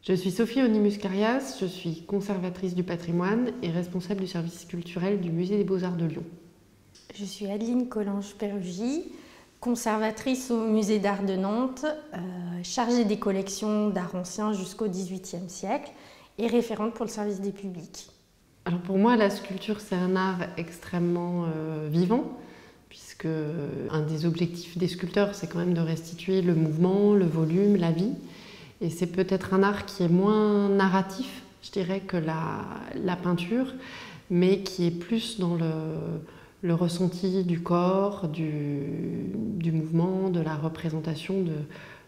Je suis Sophie Onimuscarias, je suis conservatrice du patrimoine et responsable du service culturel du Musée des Beaux-Arts de Lyon. Je suis Adeline Collange-Perugy, conservatrice au Musée d'Art de Nantes, chargée des collections d'art ancien jusqu'au XVIIIe siècle et référente pour le service des publics. Alors pour moi, la sculpture, c'est un art extrêmement vivant, puisque un des objectifs des sculpteurs, c'est quand même de restituer le mouvement, le volume, la vie. Et c'est peut-être un art qui est moins narratif, je dirais, que la peinture, mais qui est plus dans le ressenti du corps, du mouvement, de la représentation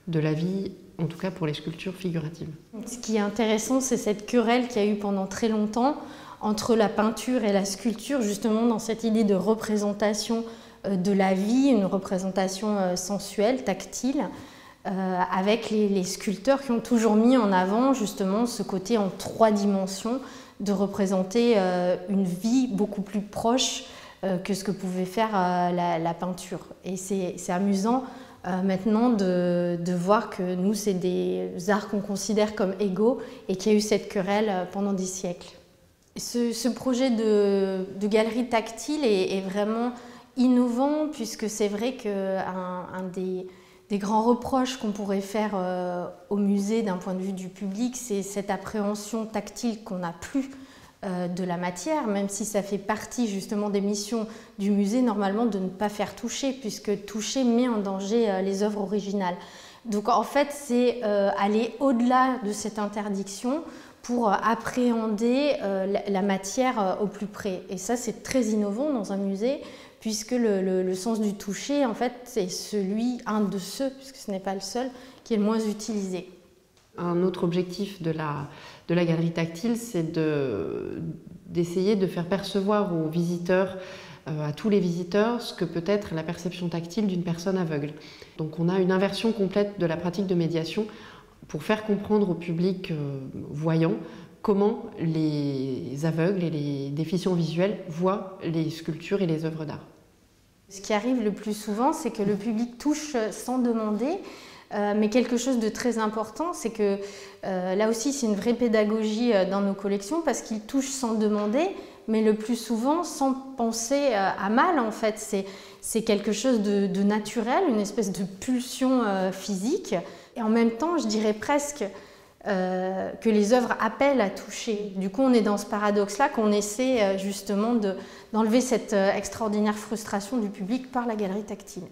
de la vie, en tout cas pour les sculptures figuratives. Ce qui est intéressant, c'est cette querelle qu'il y a eu pendant très longtemps entre la peinture et la sculpture, justement dans cette idée de représentation de la vie, une représentation sensuelle, tactile, avec les sculpteurs qui ont toujours mis en avant justement ce côté en 3 dimensions de représenter une vie beaucoup plus proche que ce que pouvait faire la peinture. Et c'est amusant maintenant de voir que nous, c'est des arts qu'on considère comme égaux et qu'il y a eu cette querelle pendant des siècles. Ce projet de galerie tactile est vraiment innovant, puisque c'est vrai qu'un des grands reproches qu'on pourrait faire au musée d'un point de vue du public, c'est cette appréhension tactile qu'on n'a plus de la matière, même si ça fait partie justement des missions du musée, normalement de ne pas faire toucher, puisque toucher met en danger les œuvres originales. Donc en fait, c'est aller au-delà de cette interdiction pour appréhender la matière au plus près. Et ça, c'est très innovant dans un musée, puisque le sens du toucher, en fait, c'est un de ceux, puisque ce n'est pas le seul, qui est le moins utilisé. Un autre objectif de la galerie tactile, c'est d'essayer de faire percevoir aux visiteurs, à tous les visiteurs, ce que peut être la perception tactile d'une personne aveugle. Donc on a une inversion complète de la pratique de médiation pour faire comprendre au public voyant comment les aveugles et les déficients visuels voient les sculptures et les œuvres d'art. Ce qui arrive le plus souvent, c'est que le public touche sans demander, mais quelque chose de très important, c'est que là aussi c'est une vraie pédagogie dans nos collections, parce qu'ils touchent sans demander, mais le plus souvent sans penser à mal en fait. C'est quelque chose de naturel, une espèce de pulsion physique, et en même temps je dirais presque que les œuvres appellent à toucher. Du coup, on est dans ce paradoxe-là qu'on essaie justement d'enlever cette extraordinaire frustration du public par la galerie tactile.